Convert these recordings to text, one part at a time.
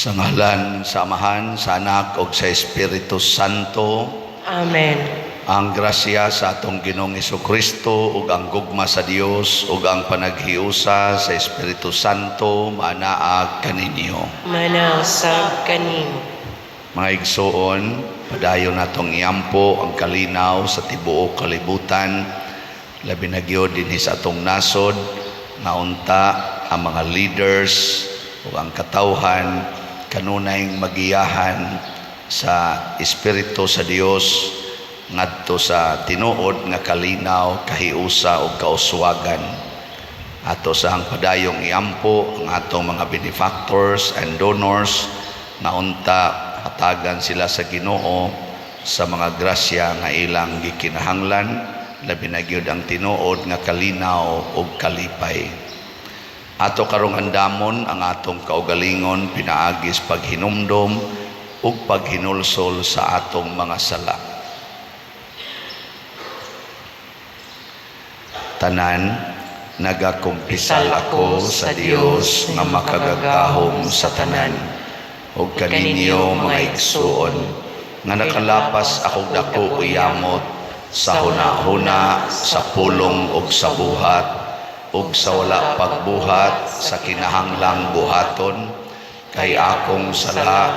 Sa ngalan sa Amahan, sa Anak ug sa Espiritu Santo. Amen. Ang grasya sa atong Ginoong Jesucristo ug ang gugma sa Dios ug ang panaghiusa sa Espiritu Santo manaa kaninyo. Manasab kanimo. Mga igsoon, padayon natong iampo ang kalinaw sa tibuok kalibutan, labi na gyud dinhi sa atong nasod, nga unta ang mga leaders ug ang katawhan kanunay magiyahan sa Espiritu sa Dios ngadto sa tinuod nga kalinaw, kahiusa ug kauswagan. Ato sa ang padayong iampo ang atong mga benefactors and donors nga unta hatagan sila sa Ginoo sa mga grasya nga ilang gikinahanglan, labi na gyud ang tinuod nga kalinaw ug kalipay. Ato karong andamon ang atong kaugalingon pinaagis paghinumdom ug paghinulsol sa atong mga sala. Tanan, nagakumpisal ako sa Dios nga makagagahom sa tanan, ug kaninyo mga igsuon, nga nakalapas akong dako uyamot sa hunahuna, sa pulong ug sa buhat, ug sa wala pagbuhat sa kinahanglang buhaton, kay akong sala,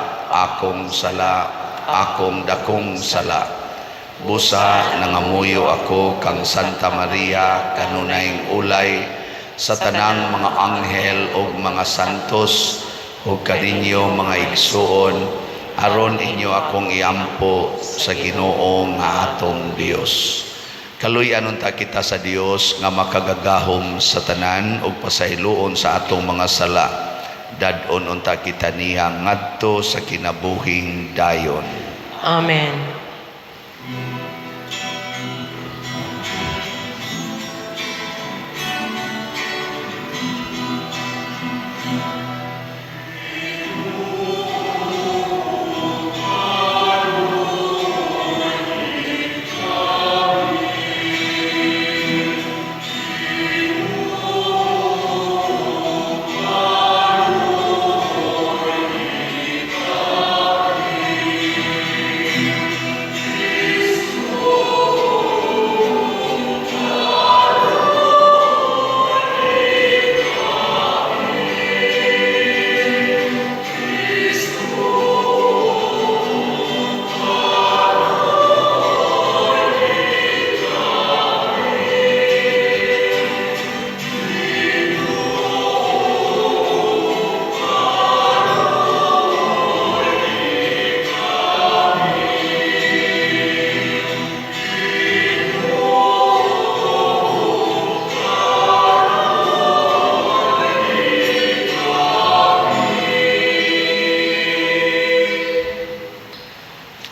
akong dakong sala. Busa nangamuyo ako kang Santa Maria kanunayng ulay sa tanang mga anghel ug mga santos ug kaninyo mga igsuon, aron inyo akong iampo sa Ginoo nga atong Dios. Kaluy-an unta kita sa Dios nga makagagahom sa tanan ug pasahiluon sa atong mga sala. Dadon unta kita niya ngadto sa kinabuhing dayon. Amen.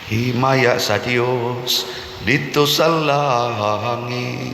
Himaya sa Dios dito sa langit.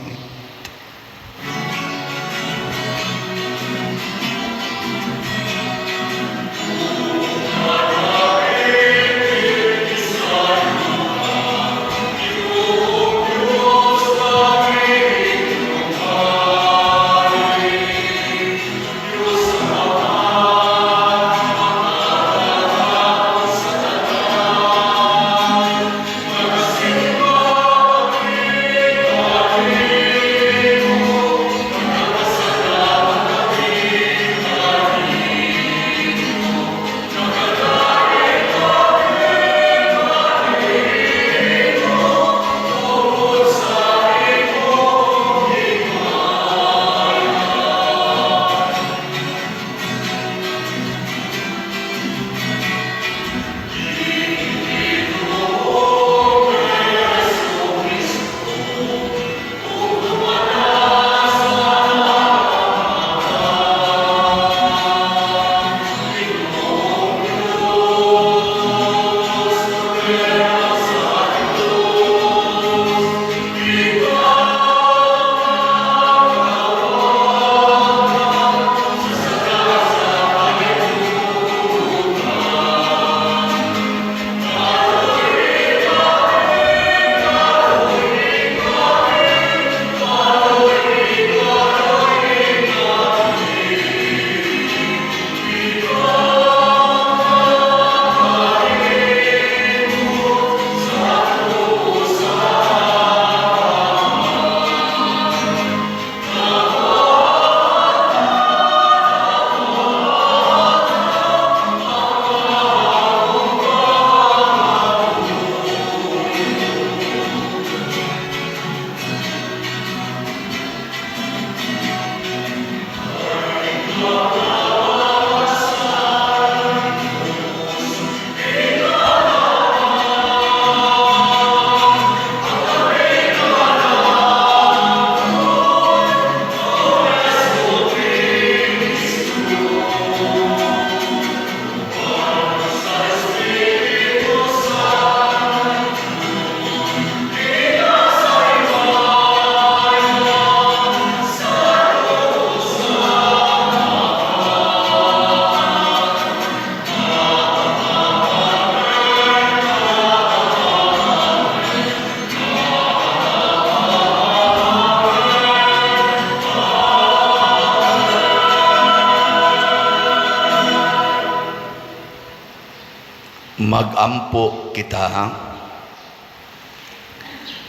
Magampo kita,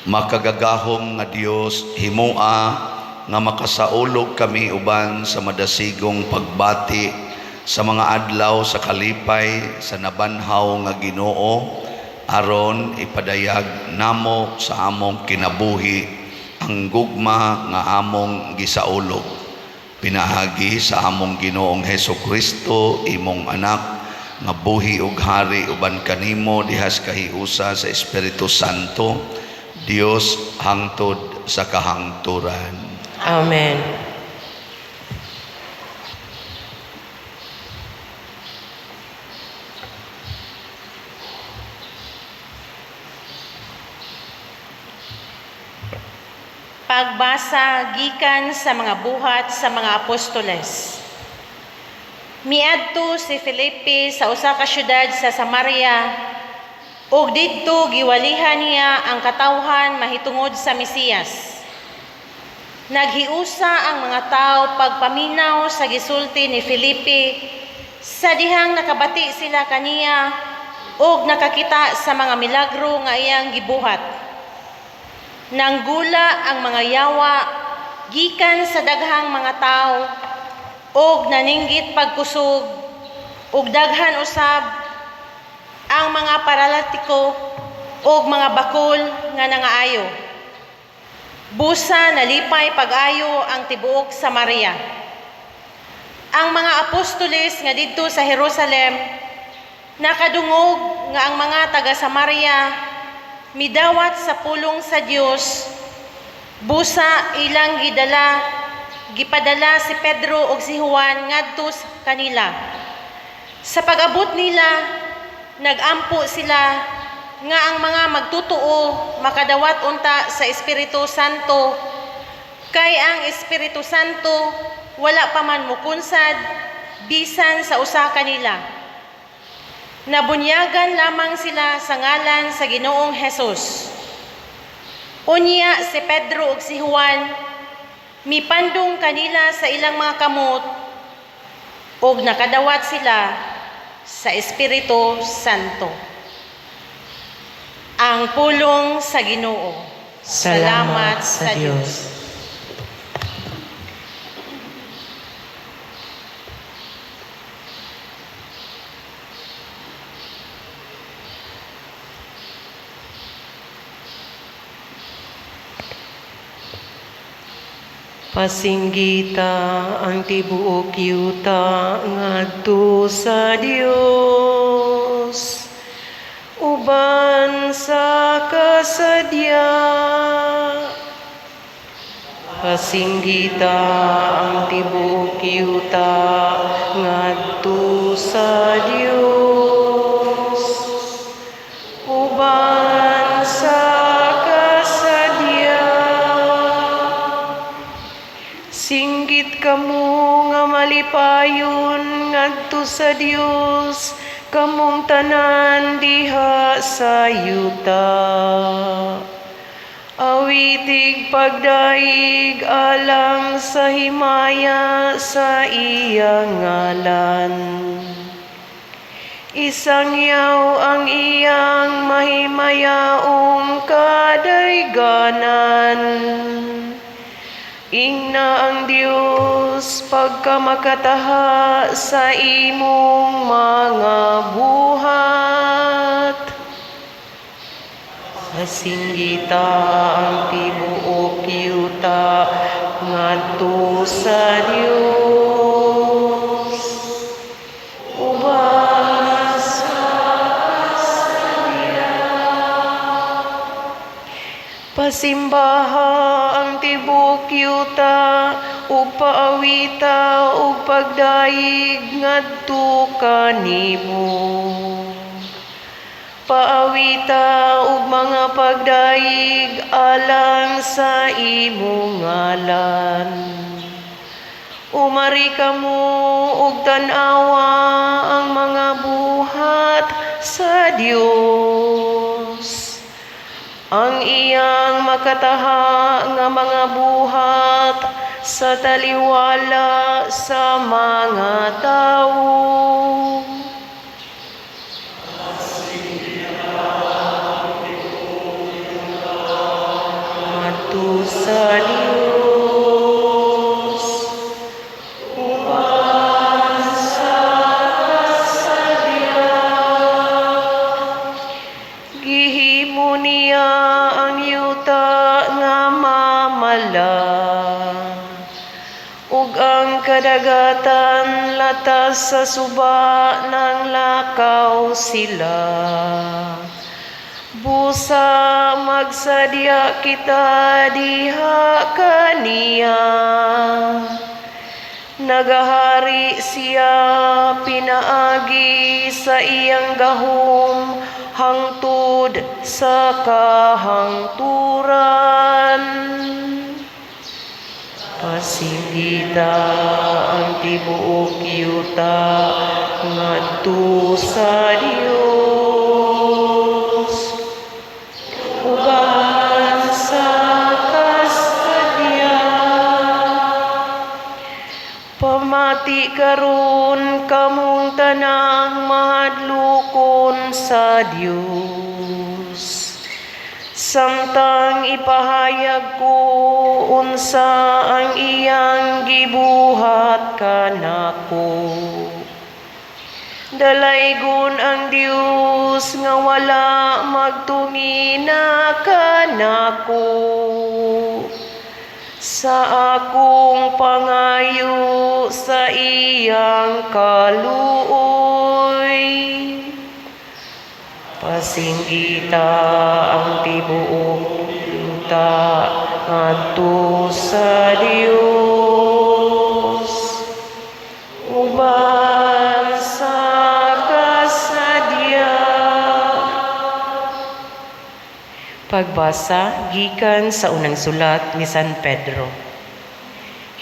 makagagahom nga Dios, himua nga makasaulog kami uban sa madasigong pagbati sa mga adlaw sa kalipay sa nabanhaw nga Ginoo, aron ipadayag namo sa among kinabuhi ang gugma nga among gisaulog. Pinahagi sa among Ginoong Hesukristo, imong anak, nga buhi ug hari uban kanimo dihas kahiusa sa Espiritu Santo, Dios hangtod sa kahangturan. Amen. Pagbasa gikan sa mga buhat sa mga apostoles. Miadto si Felipe sa usa ka syudad sa Samaria, ug didto giwalihan niya ang katawhan mahitungod sa Mesiyas. Naghiusa ang mga tao pagpaminaw sa gisulti ni Felipe sa dihang nakabati sila kaniya ug nakakita sa mga milagro nga iyang gibuhat. Nanggula ang mga yawa gikan sa daghang mga tao ug naninggit pagkusog ug daghan usab ang mga paralitiko ug mga bakol nga nangaayo. Busa nalipay pag-ayo ang tibuok Samaria. Ang mga apostoles nga didto sa Jerusalem nakadungog nga ang mga taga Samaria midawat sa pulong sa Dios. Busa ilang gipadala si Pedro ug si Juan ngadto kanila. Sa pag-abot nila, nagampo sila nga ang mga magtutuo makadawat unta sa Espiritu Santo, kay ang Espiritu Santo wala pa man mukunsad bisan sa usa kanila. Nabunyagan lamang sila sa ngalan sa Ginoong Hesus. Unya si Pedro ug si Juan mipandong kanila sa ilang mga kamot ug nakadawat sila sa Espiritu Santo. Ang pulong sa Ginoo. Salamat sa Dios. Pasinggita ang tibuok yuta ngadto sa Dios, uban sa kasadya. Pasinggita ang tibuok yuta ngadto sa Dios, uban sa singgit kamo nga malipayon ngadto sa Dios, kamong tanan diha sa yuta. Awitig pagdaig alang sa himaya sa iyang ngalan. Isangyaw ang iyang mahimayaong kadayganan. Ingna ang Dios pagkamakataha sa imong mga buhat. Pasinggita ang tibuok yuta ngadto sa Dios, uban sa kasadya. Pasimbaha ang tibuok yuta ug paawita ug pagdaig ngadto kanimo. Paawita ug mga pagdaig alang sa imong ngalan. Umari kamo ug tan-awa ang mga buhat sa Dios. Ang iyang makataha nga mga buhat sa taliwala sa mga tawo. sa Dios, uban sa kasadya. Gihimo niya ang yuta nga mamala, ug ang kadagatan latas sa suba ng lakaw sila. Busa magsadya kita diha kaniya, nagahari siya pinaagi sa iyang gahom hangtod sa kahangturan. Pasinggita ang tibuok yuta ngadto sa Dios, uban sa kasadya. Pamati karon kamong tanang mahadlokon sa Dios, samtang ipahayag ko unsa ang iyang gibuhat kanako. Dalaygon ang Dios nga wala magtungina kanako, sa akong pangayo sa iyang kaluoy. Pasinggita ang tibuok yuta ngadto sa Dios, uban sa kasadya. Pagbasa gikan sa unang sulat ni San Pedro.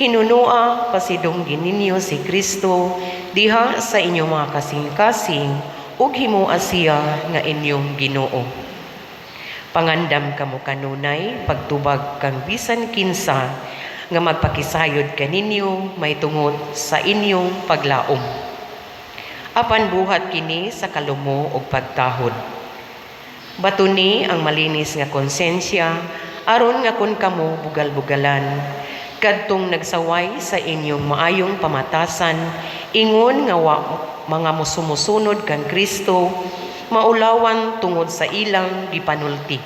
Hinunua pasidonggin ninyo si Kristo diha sa inyong mga kasing-kasing ug himuha siya nga inyong Ginoo. Pangandam kamo kanunay pagtubag kang bisan kinsa nga magpakisayod kaninyo may tungod sa inyong paglaom. Apan buhat kini sa kalumo ug pagtahod. Batuni ang malinis nga konsensya aron nga kun kamo bugal-bugalan kadtong nagsaway sa inyong maayong pamatasan ingon nga mga musumusunod kang Kristo maulawan tungod sa ilang gipanulti.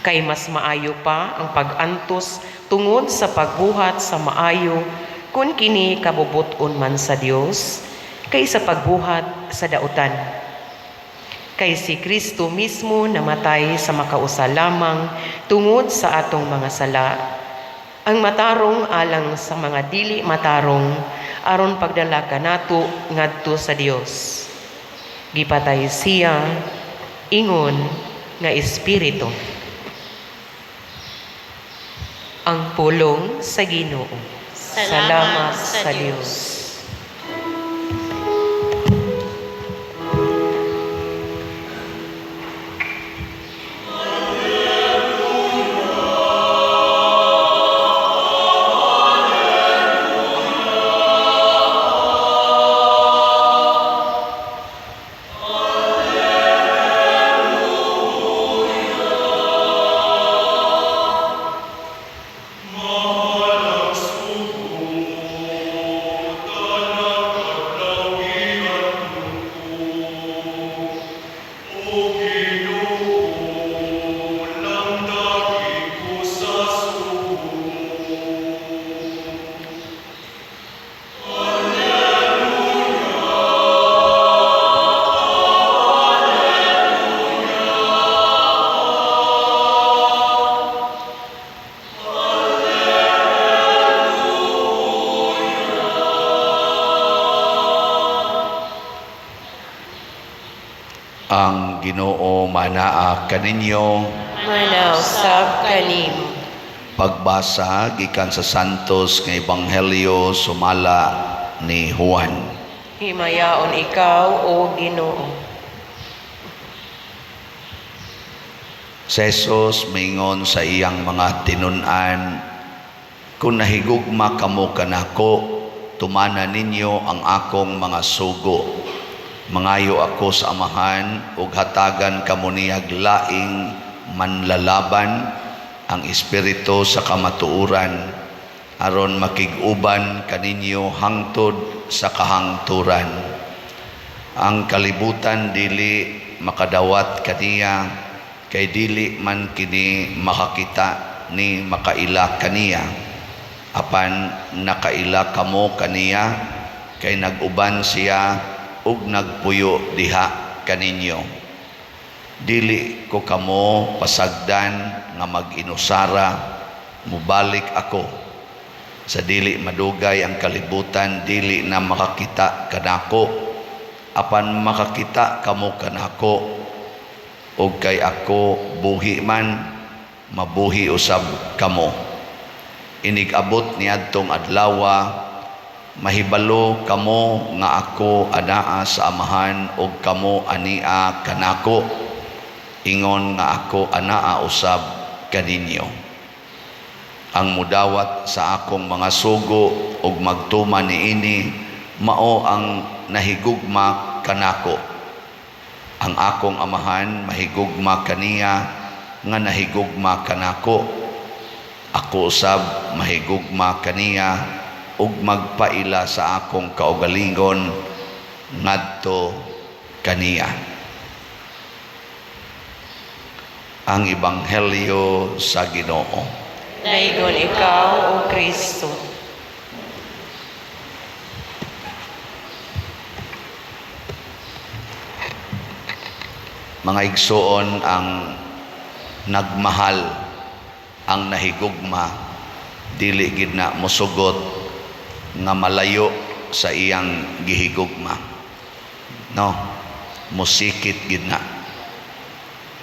Kay mas maayo pa ang pag-antos tungod sa pagbuhat sa maayo kung kini kabubuton man sa Dios kaysa pagbuhat sa dautan. Kay si Kristo mismo namatay sa makausa lamang tungod sa atong mga sala, ang matarong alang sa mga dili matarong aron pagdala kanato ngadto sa Dios. Gipatay siya ingon nga espiritu. Ang pulong sa Ginoo. Salamat sa Dios. Ang Ginoo manaa kaninyo. Manausab kanimo. Pagbasa gikan sa Santos nga Ebanghelyo sumala ni Juan. Himayaon ikaw, O Ginoo. Si Jesus mingon sa iyang mga tinun-an, kung nahigugma kamo kanako, tumana ninyo ang akong mga sugo. Mangayo ako sa amahan ug hatagan kamo niyag laing manlalaban ang espiritu sa kamatuuran aron makig-uban kaninyo hangtod sa kahangturan. Ang kalibutan dili makadawat kaniya, kay dili man kini makakita ni makaila kaniya. Apan nakaila kamo kaniya, kay nag-uban siya ug nagpuyo diha kaninyo. Dili ko kamo pasagdan nga mag-inusara, mubalik ako. Sa dili madugay ang kalibutan, dili na makakita kanako. Apan makakita kamo kanako, ug kay ako buhi man, mabuhi usab kamo. Inig-abot niadtong adlawa, mahibalo kamo nga ako anaa sa amahan, ug kamo ania kanako. Ingon nga ako anaa usab kaninyo. Ang mudawat sa akong mga sugo ug magtuman niini mao ang nahigugma kanako. Ang akong amahan mahigugma kaniya nga nahigugma kanako. Ako usab mahigugma kaniya ug magpaila sa akong kaugalingon ngadto kaniya. Ang Ebanghelyo sa Ginoo. Naigon ikaw, O Kristo. Mga igsoon, ang nagmahal, ang nahigugma, dili gid na mosugot nga malayo sa iyang gihigugma. No, musikit gid na.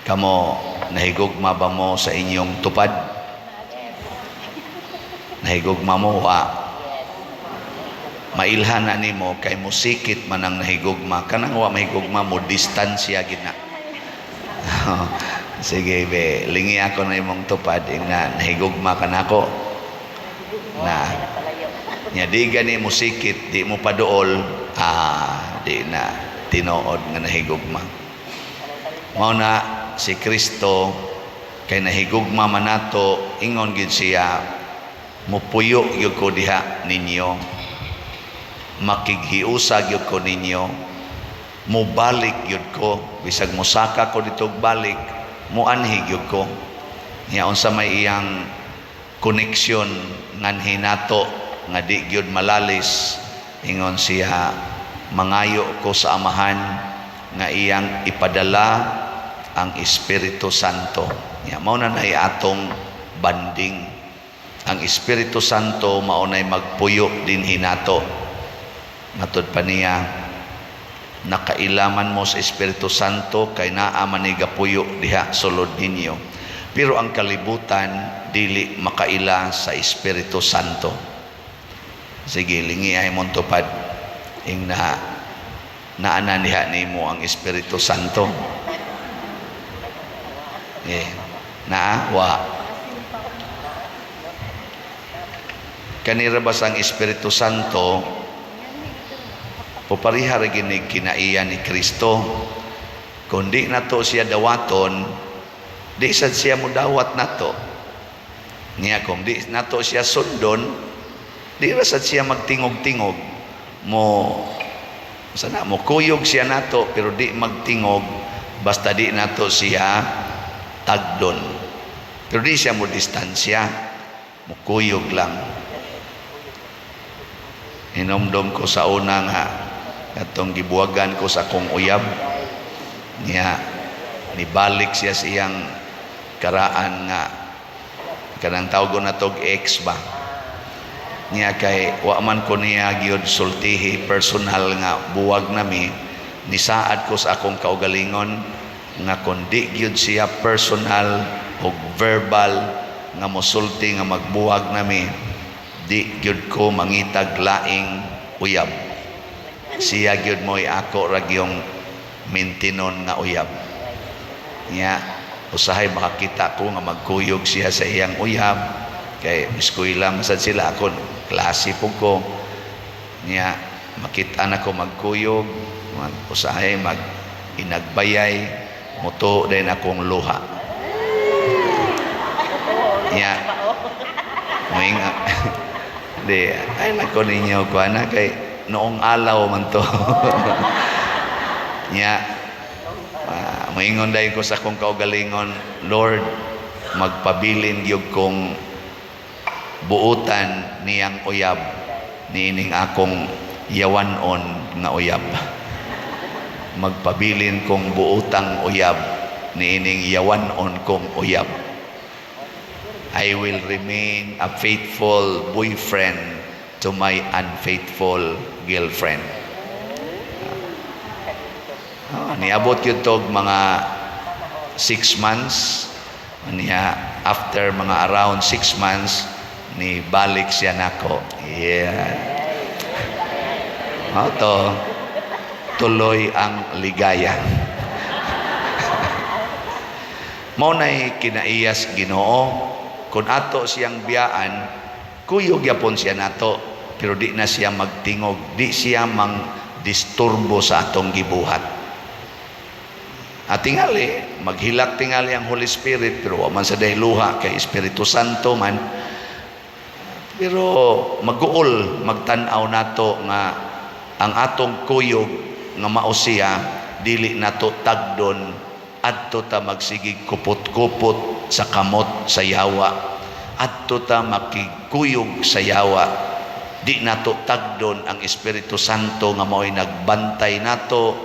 Kamo nahigugma ba mo sa inyong tupad? Nahigugma mo wa? Mailhan na nimo kay musikit man ang nahigugma. Kanang wa mahigugma mo distansya gid na. Sige be, lingi ako na imong tupad na nahigugma ka nako. Na nya di gani musikit, di mo paduol, di na tinuod nga nahigugma. Mao na si Kristo kay nahigugma man nato, ingon gid siya, mupuyo gyud ko diha ninyo, makighiusag gyud ko ninyo, mubalik gyud ko, bisag mosaka ko dito balik, muanhi gyud ko. Nya unsa may iyang koneksyon nganhi nato nga di gyud malalis, ingon siya, mangayo ko sa amahan nga iyang ipadala ang Espiritu Santo. Nya mao na nay atong banding. Ang Espiritu Santo mao nay magpuyo dinhi nato. Matod pa niya, nakailaman mo sa Espiritu Santo kay naa man ni gapuyo diha sulod ninyo. Pero ang kalibutan dili makaila sa Espiritu Santo. Sige, lingi ay mong tupad ing naanan diha nimo ang Espiritu Santo. Wa kanira bas ang Espiritu Santo puparihar gini kinaiya ni Kristo. Kundi nato siya dawaton, di sad siya mo dawat nato. Niya kung di nato siya sundon, di ra sad siya magtingog-tingog. Sana mo kuyog siya nato pero di magtingog, basta di nato siya tagdon. Pero di siya mo distansya, mo kuyog lang. Hinomdom ko sa una nga katong gibuwagan ko sa akong uyab niya, nibalik siya siyang karaan nga kanang tawag na tog ex ba niya, kay wa man ko niya gyud sultihi personal nga buwag nami, nisaad ko sa akong kaugalingon nga kundi gyud siya personal o verbal nga mosulti nga magbuwag nami, di gyud ko mangitag laing uyab. Siya gyud mo'y ako ragyong mintinon nga uyab. Nya usahay makakita ko nga magkuyog siya sa iyang uyab, kay eskwela masad sila ako klase po ko. Nya makita na ko magkuyog, usahay mag inagbayay, muto din akong luha. Nya, moingon. Di, ay nako ninyo ko na kay noong alaw man to. Nya, moingon dahil ko sa kong kaugalingon, Lord, magpabilin gyud kong buutan niyang uyab niining akong yawanon nga uyab. Magpabilin kong buutang uyab niining yawanon kong uyab. I will remain a faithful boyfriend to my unfaithful girlfriend. Niabot yun to mga 6 months. Niya, after mga around 6 months, ni balik siya nako. Yeah. To, tuloy ang ligaya. Mao nay kinaiyas Ginoo. Kung ato siyang biyaan, kuyog yapon siya nato, pero di na siya magtingog, di siya mang disturbo sa atong gibuhat. At tingali, maghilak tingali ang Holy Spirit, pero man sa luha kay Espiritu Santo man, pero mag-uol, magtanaw nato nga ang atong kuyog nga mao siya, dili nato tagdon, adto ta magsigig kupot-kupot sa kamot sa yawa, adto ta makigkuyog sa yawa, di nato tagdon ang Espiritu Santo nga mao'y nagbantay nato,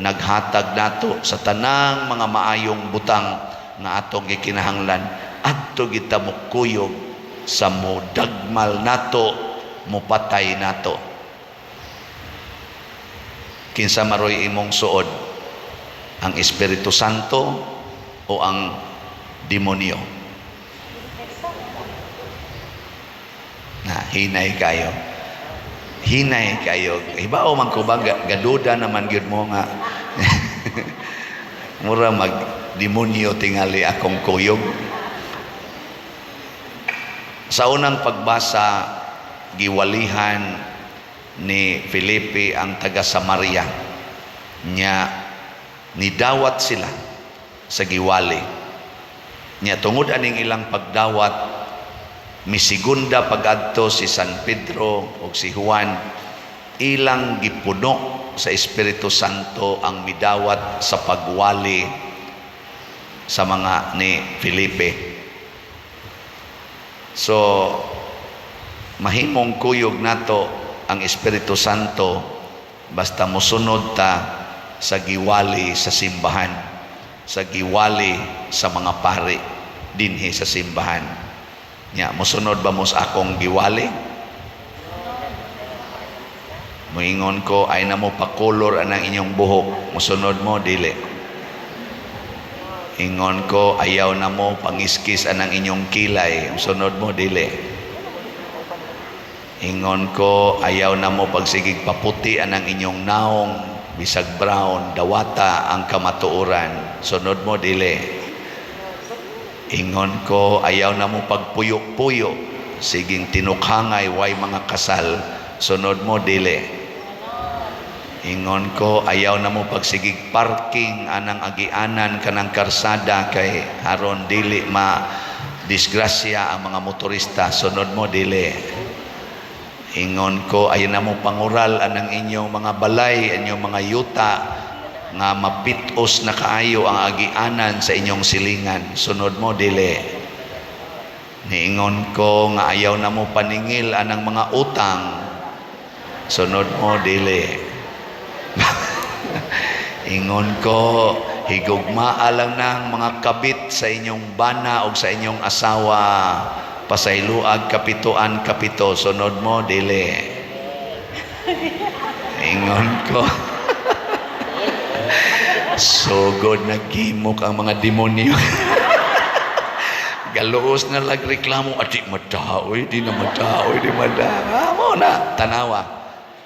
naghatag nato sa tanang mga maayong butang nga atong gikinahanglan, adto kita mukuyog sa modagmal nato, mupatay nato. Kinsa maroy imong suod, ang Espiritu Santo o ang demonyo? Na hinay kayo. Hinay kayo. Ibao man ko ba gaduda naman gyud mo nga. Mura mag demonyo tingali akong kuyog. Sa unang pagbasa, giwalihan ni Felipe ang taga Samaria. Nidawat sila sa giwali. Tungod aning ilang pagdawat, misigunda pagadto si San Pedro o si Juan, ilang gipuno sa Espiritu Santo ang midawat sa pagwali sa mga ni Felipe. So, mahimong kuyog nato ang Espiritu Santo basta mosunod ta sa giwali sa simbahan, sa giwali sa mga pari dinhi sa simbahan. Mosunod ba mo sa akong giwali? Moingon ko, ay na mo pa-color anang inyong buhok, mosunod mo, dili. Ingon ko, ayaw na mo pangiskis anang inyong kilay, mosunod mo, dili. Ingon ko, ayaw na mo pagsigig paputi anang inyong naong, bisag brown, dawata ang kamatuoran, sunod mo, dili. Ingon ko, ayaw na mo pagpuyo-puyo, siging tinukhangay, way mga kasal, sunod mo, dili. Ingon ko, ayaw na mo pagsigig parking anang agianan kanang karsada kay haron dili ma-disgrasya ang mga motorista, sunod mo, dili. Ingon ko, ayaw na mo pangural anang inyong mga balay, inyong mga yuta nga mapitos na kaayo ang agianan sa inyong silingan, sunod mo, dili. Niingon ko nga ayaw na mo paningil anang mga utang, sunod mo, dili. Ingon ko, higugmaa lang ng mga kabit sa inyong bana o sa inyong asawa, pasayluag kapituan kapito, sunod mo, dili. Ingon ko, sugod naghimok ang mga demonyo. Galuos na lagreklamo, di madaoy, di na madaoy, di madaoy. Mo na, tanawa.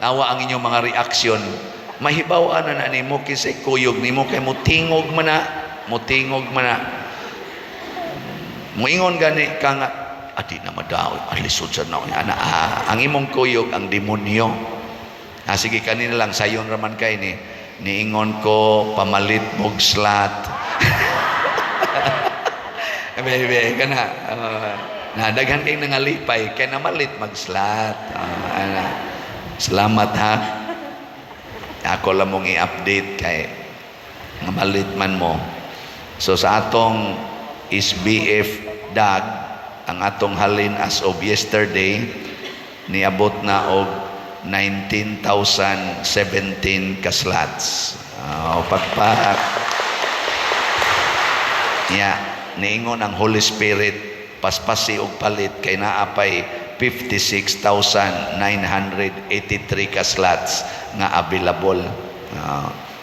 Tawa ang inyong mga reaksyon. Mahibawaan na nimo kisay kuyog nimo kay mutingog man na, mutingog man na. Muingon gani ka nga, di na madaoy, alisod sa na. Ang imong kuyog, ang demonyo. Sige, kanina lang, sayon raman kay ni. Niingon ko, pamalit mog slat. Bebe kana. Na daghan kay nangalipay kay namalit mag-slot. Salamat ha. Ako lang mong i-update kay namalit man mo. So sa atong SBF DAG, ang atong halin as of yesterday niabot na og 19,017 ka slots. Pagpak. Niingon ang Holy Spirit, paspasi og palit kay naapay 56,983 ka slots nga available.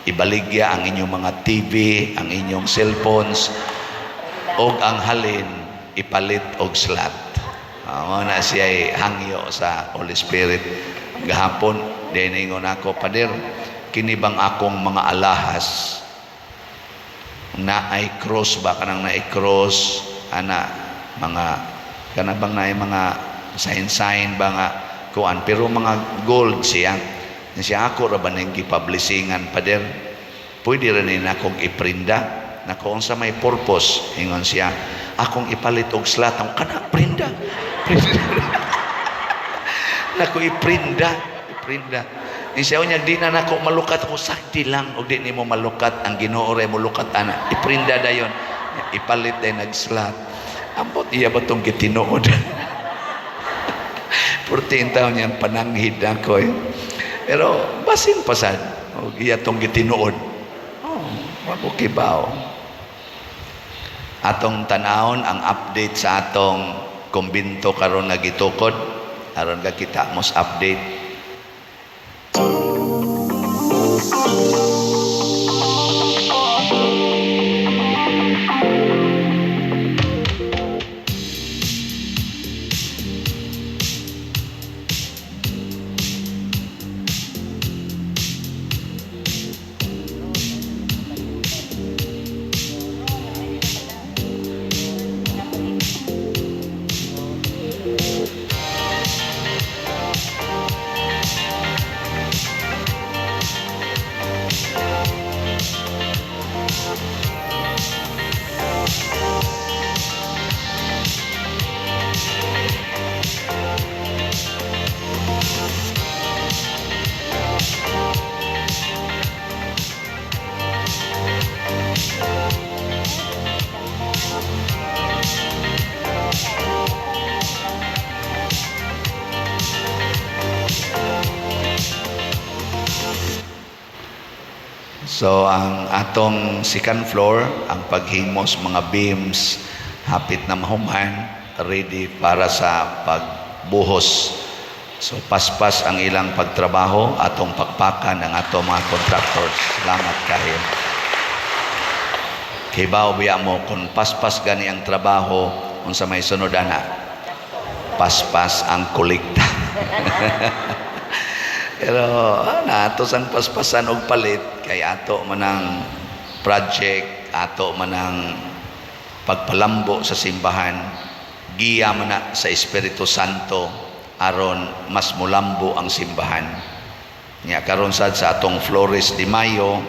Ibaligya ang inyong mga TV, ang inyong cellphones, og ang halin ipalit og slot. Na siya hangyo sa Holy Spirit. Gahapon, diningon ako, Pader, kini bang akong mga alahas na ay cross ba kanang na cross ana mga kana bang na mga sign ba nga kuan pero mga gold siya ako ra ba ning gipublishingan, Pader, pwede rin akong iprinda nako unsa may purpose, ingon siya, akong ipalit og slot ang kana prinda nako iprinda siya unya di na nako malukat ko sakti lang og di nimo malukat ang Ginoo ray mulukat ana iprinda dayon ipalit ay nag-slot ambot iya ba tong gitinuod 14 taon niyang pananghid ako pero basin pasad og iya tong gitinuod wako kibaw. Atong tanawon ang update sa atong kumbinto karon nga gitukod aron ka kita mos update. So ang atong second floor, ang paghimos mga beams hapit na mahuman, ready para sa pagbuhos. So paspas ang ilang pagtrabaho, atong pakpakan ang atong mga contractors. Salamat kayo. Kibaw biya mo kung paspas gani ang trabaho unsa may sunod ana. Paspas ang kolekta. Pero nato sang paspasan og palit kay ato manang project, ato manang pagpalambo sa simbahan, giya man na sa Espiritu Santo aron mas mulambo ang simbahan. Nya karon sad sa atong Flores de Mayo,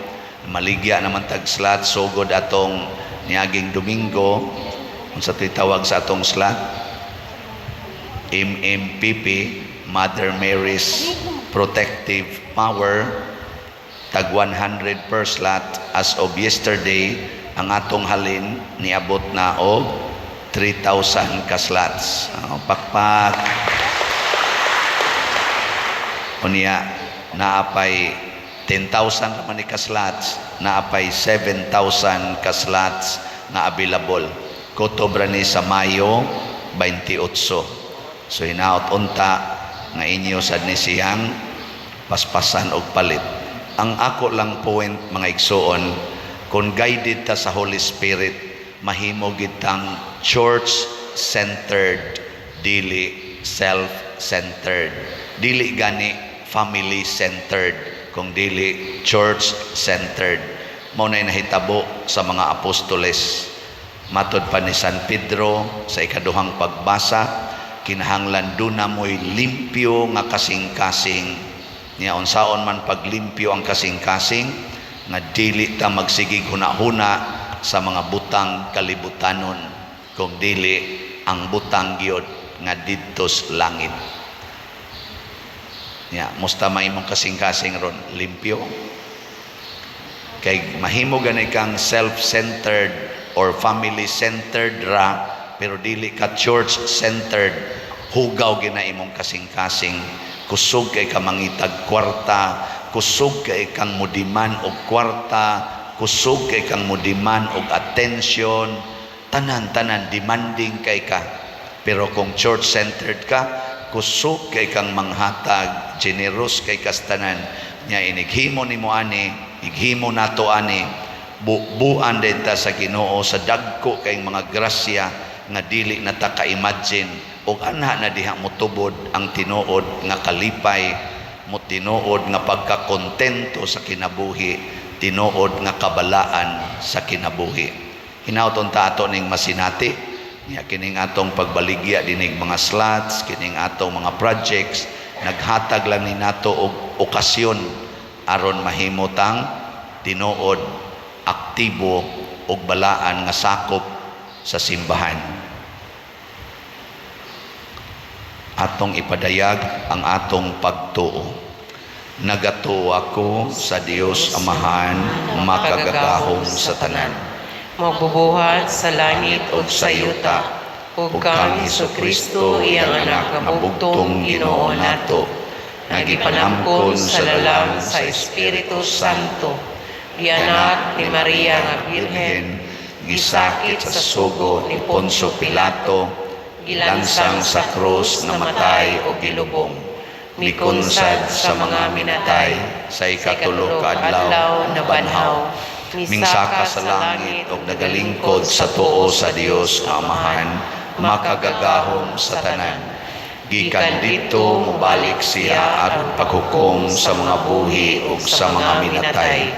maligya naman tag slot sugod atong niaging Domingo, unsa tawag sa atong slot? MMPP, Mother Mary's Protective Power, tag 100 per slot. As of yesterday, ang atong halin niabot na og 3,000 ka slots. Pakpak. Unya naapay 10,000 naman ni ka slots, naapay 7,000 ka slots na available. Kutobra ni sa Mayo 28. So hinaot unta nga inyo sad ni siyang paspasan og palit. Ang ako lang point mga igsoon, kung guided ta sa Holy Spirit, mahimo gid tang church-centered, dili self-centered. Dili gani family-centered, kung dili church-centered. Mao nay nahitabo sa mga apostoles. Matod pa ni San Pedro sa ikaduhang pagbasa, kinahanglan doon na mo'y limpyo nga kasing-kasing. Niya unsaon man paglimpyo ang kasing-kasing, nga dili ta magsigig huna-huna sa mga butang kalibutanon, kung dili ang butang gyud nga didto sa langit. Musta maimong kasing-kasing ron limpyo. Kay mahimo ganay kang self-centered or family-centered ra, pero dili ka church-centered. Hugaw gina imong kasing-kasing. Kusog kay ka mangitag kwarta, kusog kay kang mudiman og kwarta, kusog kay kang mudiman og attention, tanan-tanan demanding kay ka. Pero kung church-centered ka, kusog kay kang manghatag, generous kay kastanan, nya inighimo nimo ani, ighimo nato ani, buan din ta sa Ginoo sa dagko kay mga grasya nga dili na ta ka-imagine. Og anha na diha motubod ang tinuod nga kalipay, mo tinuod nga pagkakontento sa kinabuhi, tinuod nga kabalaan sa kinabuhi. Hinauton ta ato ning masinati, nya kining atong pagbaligya dinig mga slots, kining atong mga projects, naghatag lang ni nato og okasyon aron mahimutang tinuod aktibo og balaan nga sakop sa simbahan. Atong ipadayag ang atong pagtuo. Nagatuo ako sa Dios Amahan, makagagahom sa tanan, magbubuhat sa langit ug sa yuta, ug kang Hesukristo iyang anak nga bugtong Ginoo nato, nagipanamkon sa lalang sa Espiritu Santo, gianak ni Maria nga Birhen, gisakit sa sugo ni Poncio Pilato, gilansang sa krus na matay o gilubong, mikunsad sa mga minatay, sa ikatulo ka adlaw na banhaw, mingsaka sa langit o nagalingkod sa tuo sa Dios nga Amahan, makagagahom sa tanan. Gikan dito mubalik siya aron paghukom sa mga buhi o sa mga minatay.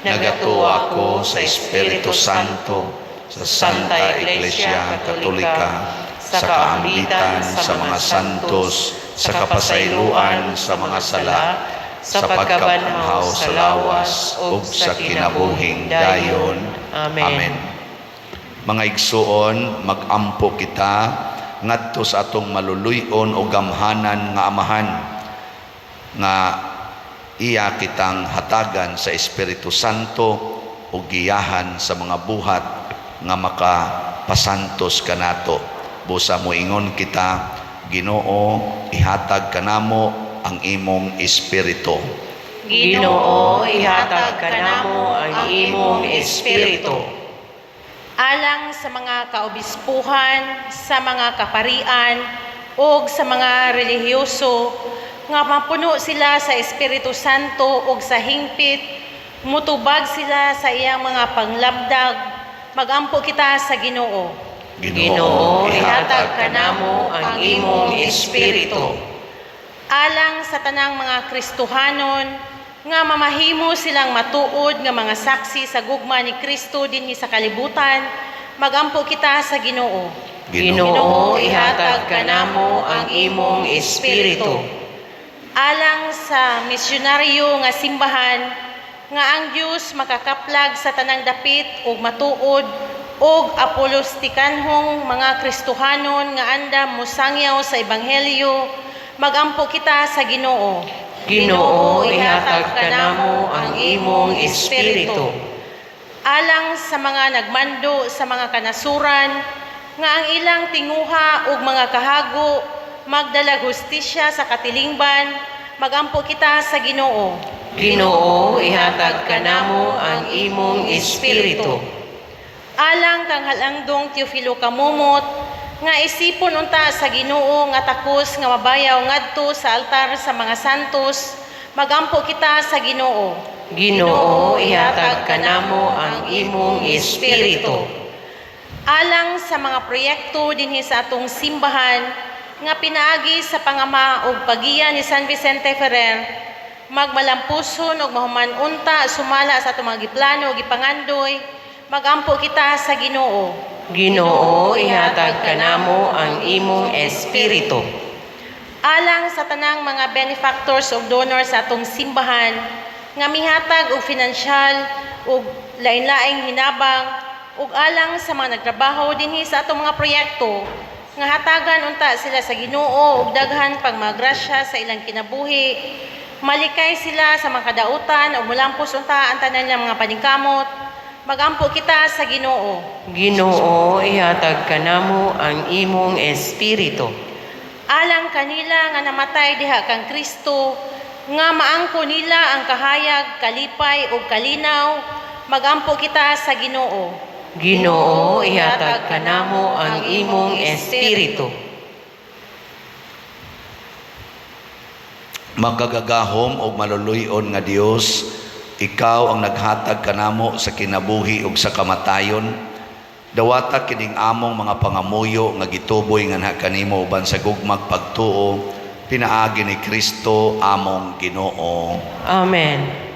Nagatuo ako sa Espiritu Santo, sa Santa Iglesia Katolika, sa kaambitan sa mga santos, sa kapasayloan sa mga sala, sa pagkabanhaw sa lawas, ug sa kinabuhing dayon. Amen. Mga igsuon, magampo kita ngadto sa atong maluluyon o gamhanan nga Amahan, nga iya kitang hatagan sa Espiritu Santo o giyahan sa mga buhat nga makapasantos kanato. Busa mo ingon kita, Ginoo, ihatag kanamo ang imong espiritu. Ginoo, ihatag kanamo ang imong espiritu. Alang sa mga kaobispuhan, sa mga kaparian, o sa mga relihiyoso, nga mapuno sila sa Espiritu Santo o sa hingpit, mutubag sila sa iyang mga panglabdag, magampo kita sa Ginoo. Ginoo, ihatag kanamo ang imong espiritu. Alang sa tanang mga Kristohanon, nga mamahimo silang matuod nga mga saksi sa gugma ni Kristo dinhi sa kalibutan, magampo kita sa Ginoo. Ginoo, ihatag kanamo ang imong espiritu. Alang sa misyonaryo nga simbahan, nga ang Dios makakaplag sa tanang dapit ug matuod og apolostikanhong mga Kristohanon nga andam musangyaw sa Ebanghelyo, magampo kita sa Ginoo. Ginoo, ihatag kanamo ang imong espiritu. Alang sa mga nagmando sa mga kanasuran, nga ang ilang tinguha ug mga kahago, magdala hustisya sa katilingban, magampo kita sa Ginoo. Ginoo, ihatag kanamo ang imong espiritu. Alang kang halangdong Teofilo Kamumot, nga isipon unta sa Ginoo nga takos nga mabayaw ngadto sa altar sa mga santos, magampo kita sa Ginoo. Ginoo, ihatag kanamo ang imong espiritu. Alang sa mga proyekto dinhi sa atong simbahan, nga pinaagi sa pangama ug pagiya ni San Vicente Ferrer, magmalampuson ug mahuman unta sumala sa atong mga giplano ug gipangandoy, magampo kita sa Ginoo. Ginoo, ihatag kanamo ang imong espiritu. Alang sa tanang mga benefactors ug donors sa atong simbahan, nga mihatag og finansyal ug lain-laing hinabang, ug alang sa mga nagtrabaho dinhi sa atong mga proyekto nga hatagan unta sila sa Ginoo ug daghan pag magrasya sa ilang kinabuhi. Malikay sila sa mga kadautan ug mulampos unta ang tanan nilang mga paningkamot. Magampo kita sa Ginoo. Ginoo, ihatag kanamo ang imong espiritu. Alang kanila nga namatay diha kang Kristo, nga maangko nila ang kahayag, kalipay ug kalinaw, magampo kita sa Ginoo. Ginoo, ihatag kanamo ang imong espiritu. Magkagagahom o maluluyon nga Dios, ikaw ang naghatag kanamo sa kinabuhi ug sa kamatayon. Dawata kining among mga pangamuyo nga gituboy nga kanimo uban sa gugmag pagtuo, pinaagi ni Kristo among Ginoo. Amen.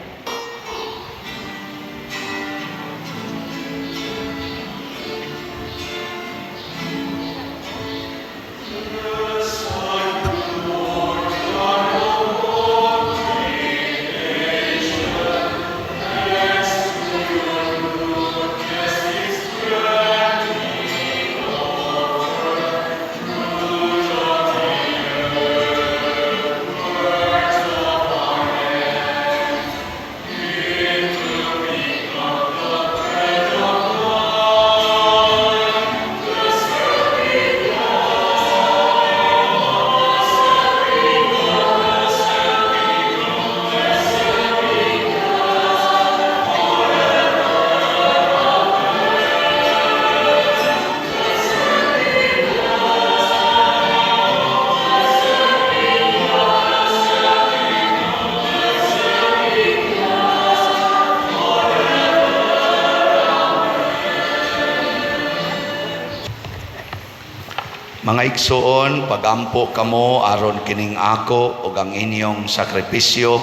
Mga igsoon, pagampo kamo aron kining ako ug ang inyong sakripisyo,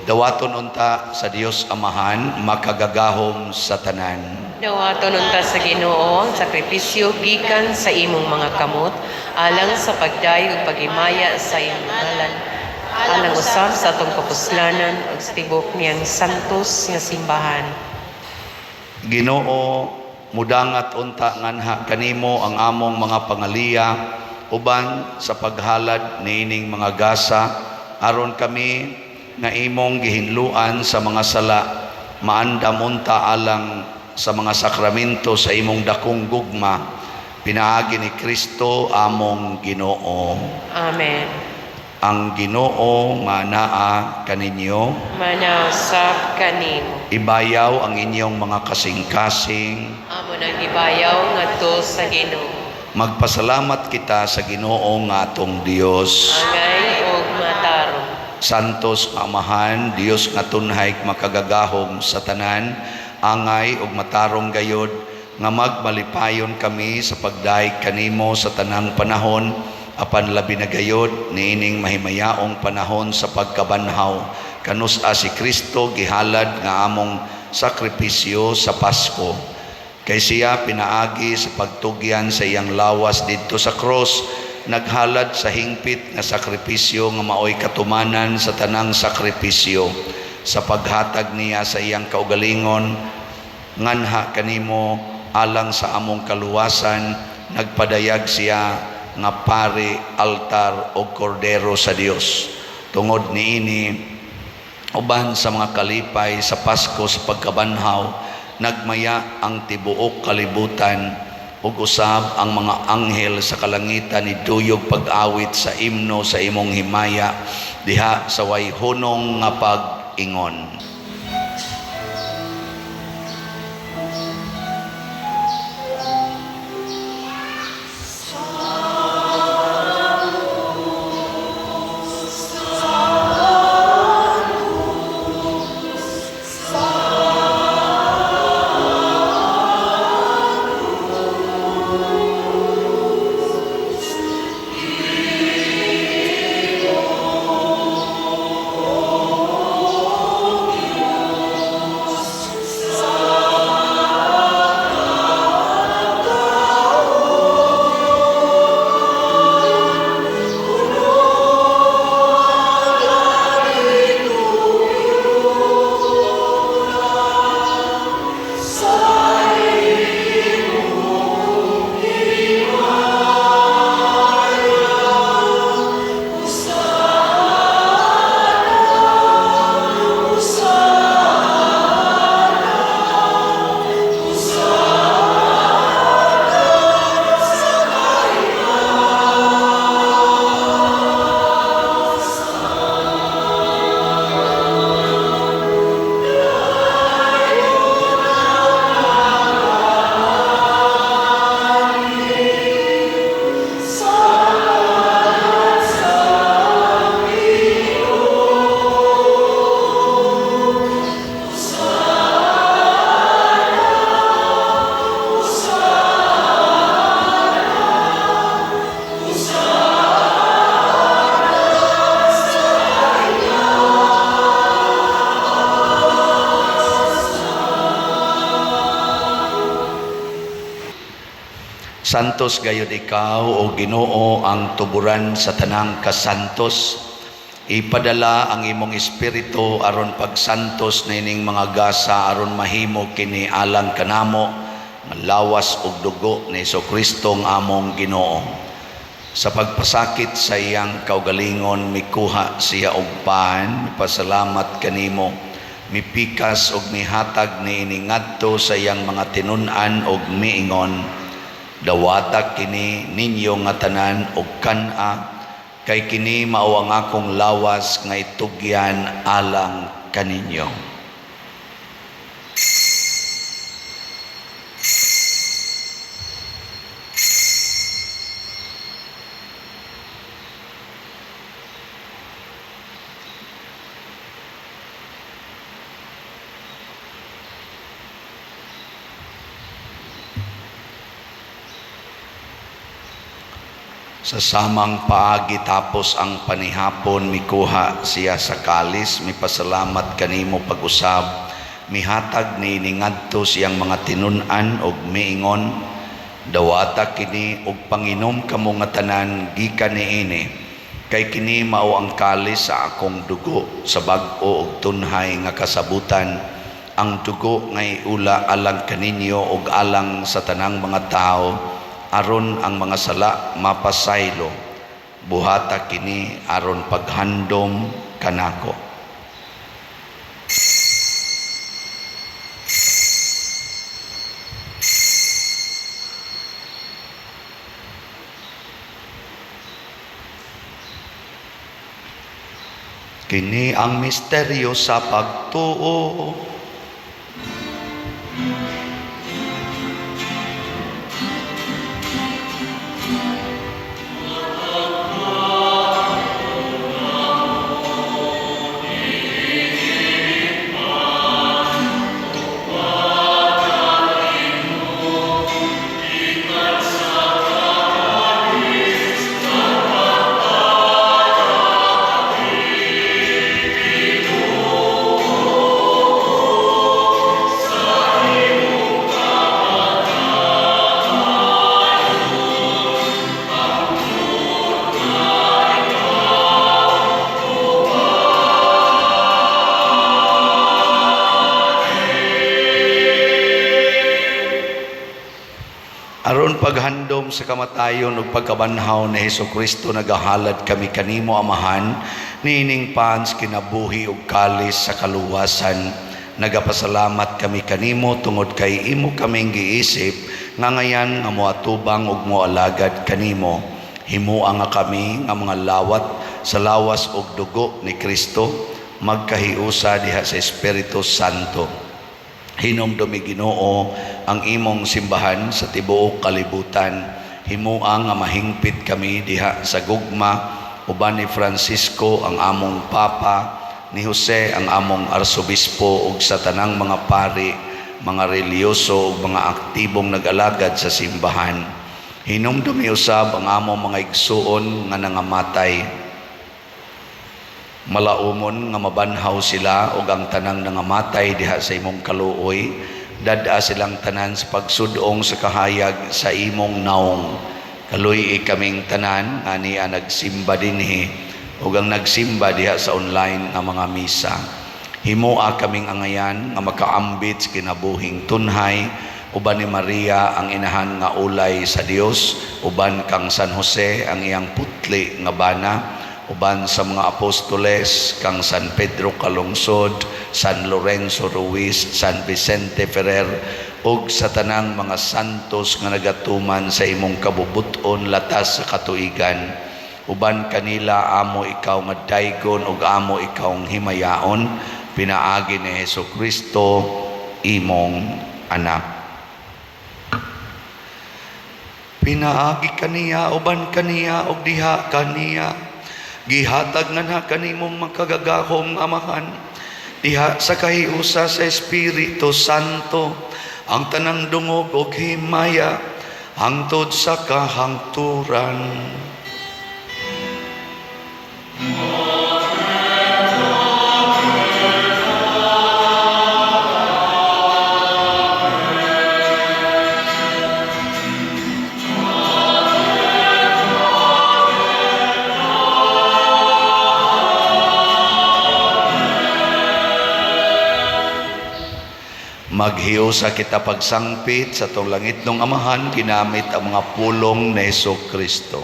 dawaton unta sa Dios Amahan, makagagahom sa tanan. Dawaton unta sa Ginoo ang sakripisyo gikan sa imong mga kamot, alang sa pagdayo ug paghimaya sa imong ngalan. Alang usab sa atong kapuslanan ug sa tibok niyang santos nga simbahan. Ginoo, mudangat unta nganha kanimo ang among mga pangaliya uban sa paghalad niining mga gasa aron kami nga imong gihinluan sa mga sala maandam unta alang sa mga sakramento sa imong dakong gugma, pinaagi ni Kristo among Ginoo. Amen. Ang Ginoo nga naa kaninyo, Manasap kanimo. ibayaw ang inyong mga kasing-kasing. Amo nang gibayaw ngadto sa Ginoo. Magpasalamat kita sa Ginoo nga atong Dios. Angay ug matarong. Santos nga Amahan, Dios nga tunhay makagagahom sa tanan, angay ug matarong gayod nga magmalipayon kami sa pagdaig kanimo sa tanang panahon, apan labi na gayod niining mahimayaong panahon sa pagkabanhaw kanus-a si Kristo gihalad nga among sakripisyo sa Pasko. Kay siya pinaagi sa pagtugyan sa iyang lawas didto sa cross, naghalad sa hingpit nga sakripisyo nga maoy katumanan sa tanang sakripisyo. Sa paghatag niya sa iyang kaugalingon, nganha kanimo alang sa among kaluwasan, nagpadayag siya nga pari, altar o kordero sa Dios. Tungod niini, uban sa mga kalipay sa Pasko sa pagkabanhaw, nagmaya ang tibuok kalibutan ug usab ang mga anghel sa kalangitan ni duyog pag-awit sa imno sa imong himaya diha sa way hunong nga pag-ingon. Santos gayud ikaw o Ginoo ang tuburan sa tanang kasantos. Ipadala ang imong espiritu aron pagsantos nining mga gasa aron mahimo kini alang kanamo malawas og dugo ni Jesucristo ang among Ginoo. Sa pagpasakit sa iyang kaugalingon mikuha siya og pan, mipasalamat kanimo, mipikas og mihatag niini ngadto sa iyang mga tinun-an og miingon, dawata kini ninyo nga tanan og kan-a, kay kini mao ang akong lawas nga itugyan alang kaninyo. Sa samang paagi tapos ang panihapon mikuha siya sa kalis, mipasalamat kanimo pag-usab, mihatag ni ngadto siyang mga tinun-an og miingon, dawata kini og panginom kamo nga tanan gikan niini, kay kini mao ang kalis sa akong dugo sa bag-o og tunhay nga kasabutan, ang dugo nga iula alang kaninyo og alang sa tanang mga tao, aron ang mga sala mapasaylo, buhata kini aron paghandom kanako. Kini ang misteryo sa pagtuo. Aron paghandom sa kamatayon ug pagkabanhaw ni Jesucristo nagahalad kami kanimo Amahan, nining pans kinabuhi ug kalis sa kaluwasan. Nagapasalamat kami kanimo tungod kay imo kaming giisip nga ngayan nga moatubang ug moalagad kanimo. Himuang nga kami nga mga lawat sa lawas ug dugo ni Kristo, magkahiusa diha sa Espiritu Santo. Hinumdumi Ginoo ang imong simbahan sa tibuok kalibutan. Himuang nga mahingpit kami diha sa gugma uban ni Francisco ang among Papa, ni Jose ang among Arsobispo ug sa tanang mga pari, mga reliyoso ug mga aktibong nag-alagad sa simbahan. Hinumdumi usab ang among mga igsuon nga nangamatay. Malaumon nga mabanhaw sila ug ang tanang nangamatay diha sa imong kaluoy, dad-a silang tanan sa pagsudong sa kahayag sa imong naong. Kaluy kaming tanan nga niya nagsimba dinhi ug ang nagsimba diha sa online nga mga misa. Himoa kaming angayan nga makaambit sa kinabuhing tunhay, uban ni Maria ang inahan nga ulay sa Dios, uban kang San Jose ang iyang putli nga bana, uban sa mga apostoles kang San Pedro Calungsod, San Lorenzo Ruiz, San Vicente Ferrer, ug sa tanang mga santos nga nagatuman sa imong kabubuton latas sa katuigan. Uban kanila amo ikaw nga daygon ug amo ikaw ang himayaon, pinaagi ni Jesucristo imong anak. Pinaagi kaniya uban kaniya ug diha kaniya. Gihatag nga na kanimong makagagahom Amahan, diha sa kahiusa sa Espiritu Santo, ang tanang dungog o himaya, hangtod sa kahangturan. Maghiusa kita pagsangpit sa tong langit ng Amahan ginamit ang mga pulong ni Jesu-Kristo.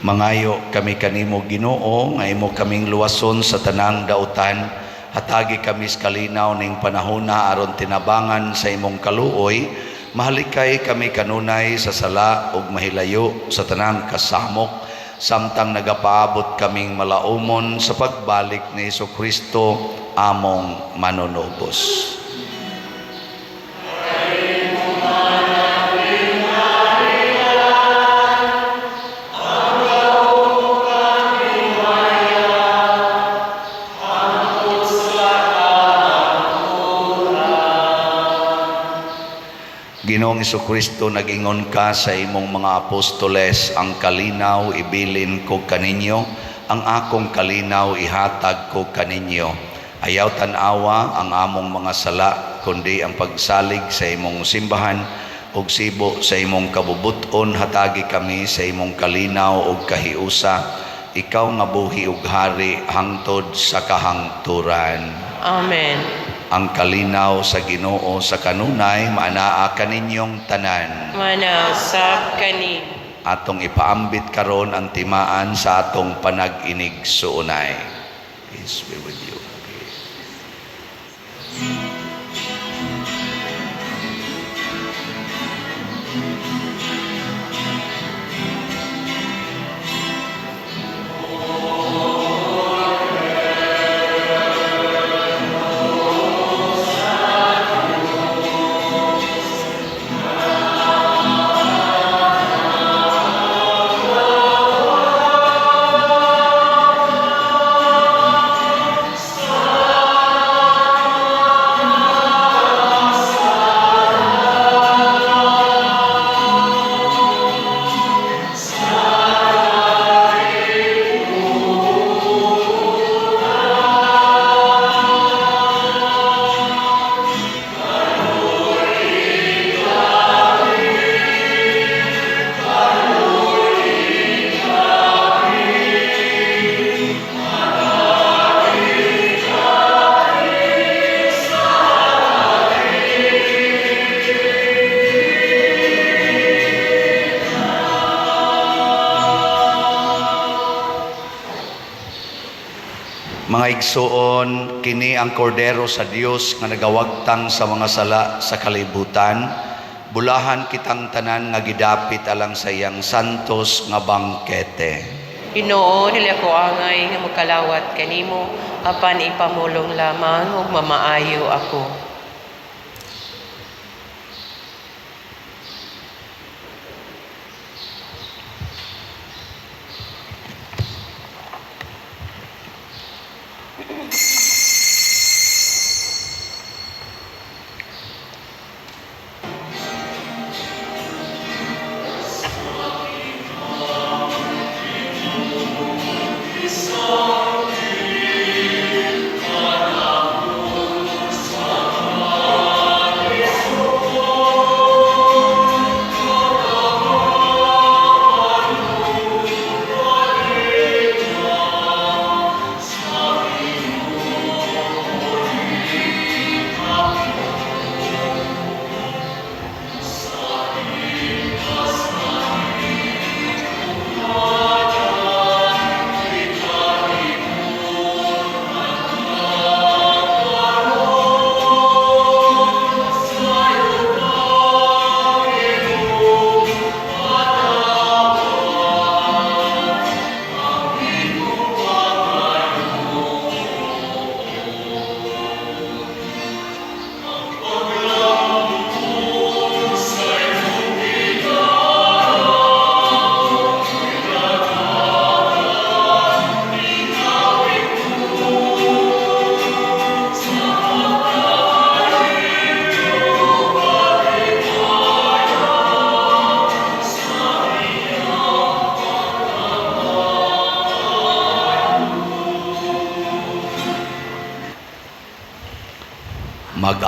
Mangayo kami kanimo Ginoo nga imo kaming luwason sa tanang dautan, hatagi kami sa kalinaw ning panahona aron tinabangan sa imong kaluoy, mahalikay kami kanunay sa sala ug mahilayo sa tanang kasamok, samtang nagapaabot kaming malaumon sa pagbalik ni Jesu-Kristo among manunubos. Ginoong Jesu-Kristo, nagingon ka sa imong mga apostoles, ang kalinaw ibilin ko kaninyo, ang akong kalinaw ihatag ko kaninyo. Ayaw tanawa ang among mga sala, kundi ang pagsalig sa imong simbahan, ug sibo sa imong kabubuton, hatagi kami sa imong kalinaw ug kahiusa, ikaw nga buhi ug hari hangtod sa kahangturan. Amen. Ang kalinaw sa Ginoo sa kanunay maanaa kaninyong tanan. Manasap kani. Atong ipaambit karon ang timaan sa atong panag-inig suunay. Peace be with you. Mga igsuon, kini ang kordero sa Dios nga nagawagtang sa mga sala sa kalibutan. Bulahan kitang tanan nga gidapit alang sa iyang santos nga bangkete. Ginoo, nila ko angay nga magkalawat kanimo, apan ipamulong lamang ug mamaayo ako.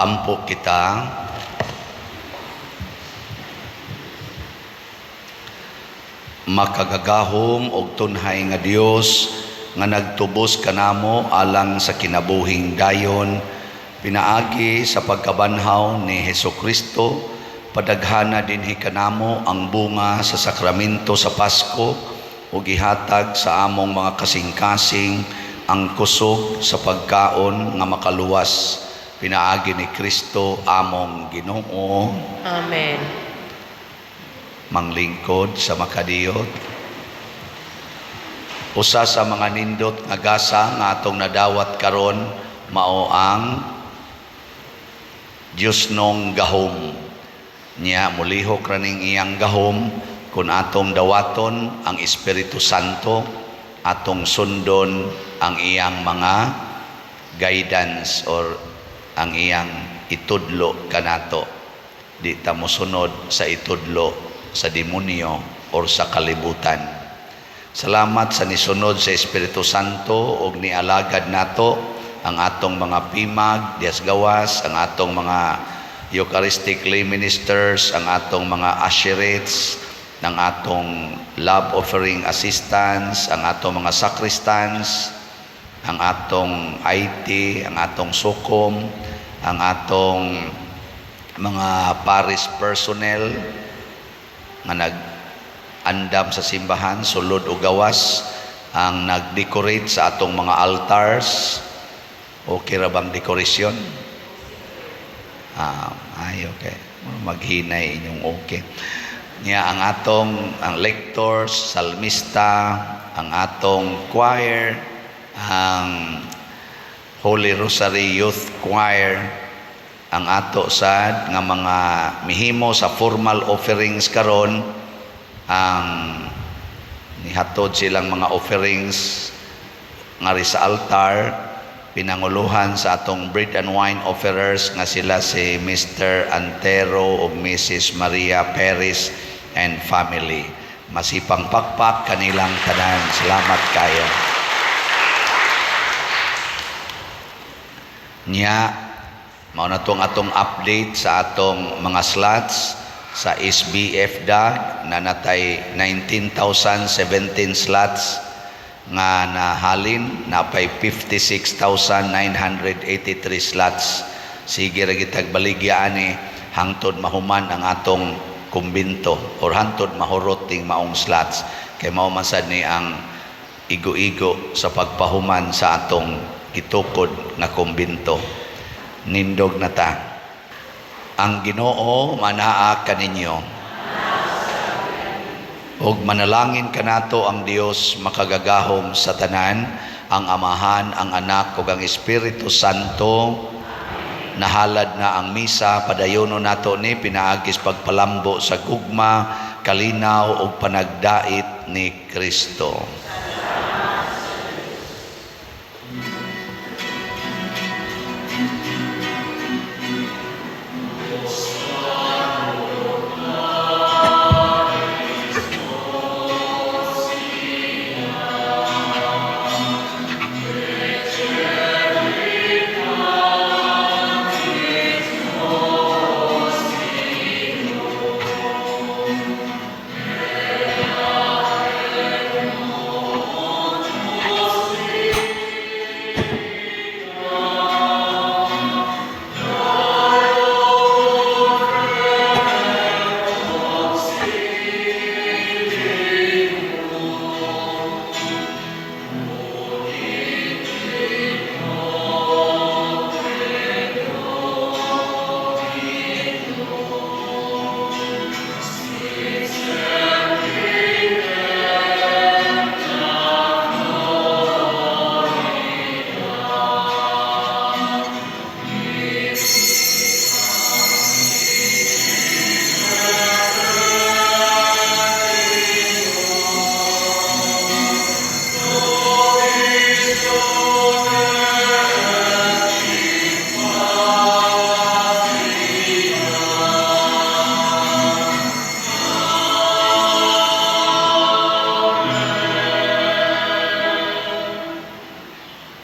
Pag-ampo kita. Makagagahom og tunhay nga Dios nga nagtubos kanamo alang sa kinabuhing dayon, pinaagi sa pagkabanhaw ni Hesukristo, padaghana dinhi kanamo ang bunga sa sakramento sa Pasko ug gihatag sa among mga kasing-kasing ang kusog sa pagkaon nga makaluwas, pinaagi ni Kristo among Ginoo. Amen. Manglingkod sa makadiyot. Usa sa mga nindot nga gasa nga atong nadawat karon mao ang Dios nong gahom. Niya mulihok raning iyang gahom kung atong dawaton ang Espiritu Santo, atong sundon ang iyang mga guidance or ang iyang itudlo kanato. Di ta mosunod sa itudlo sa demonyo or sa kalibutan. Salamat sa nisunod sa Espiritu Santo ug nialagad nato ang atong mga pimag, dias gawas, ang atong mga Eucharistic lay ministers, ang atong mga usherates, ang atong love offering assistants, ang atong mga sacristans, ang atong IT, ang atong sukom, ang atong mga parish personnel nga nag-andam sa simbahan, sulod o gawas, ang nag-decorate sa atong mga altars. Okay ra bang dekorasyon? Okay. Maghinay inyong okay. Niya ang lectors, salmista, ang atong choir, ang Holy Rosary Youth Choir, ang ato sad nga mga mihimo sa formal offerings karon, ang nihatod silang mga offerings nga sa altar, pinanguluhan sa atong bread and wine offerers nga sila si Mr. Antero ug Mrs. Maria Perez and family. Masipang pakpak kanilang tanan. Salamat kayo. Nya mao na tong atong update sa atong mga slots sa SBF DAG na natay 19,017 slots nga nahalin, napay 56,983 slots. Sige ra gitag baligya ani hangtod mahuman ang atong kumbinto or hangtod mahurot ting maong slots, kay mao man sad ni ang igo-igo sa pagpahuman sa atong itukod nga kumbinto. Nindog na ta. Ang Ginoo manaa kaninyo. Og manalangin kanato ang Dios makagagahom sa tanan, ang Amahan, ang Anak ug ang Espiritu Santo. Nahalad na ang misa, padayono nato ni pinaagis pagpalambo sa gugma, kalinaw ug panagdait ni Kristo.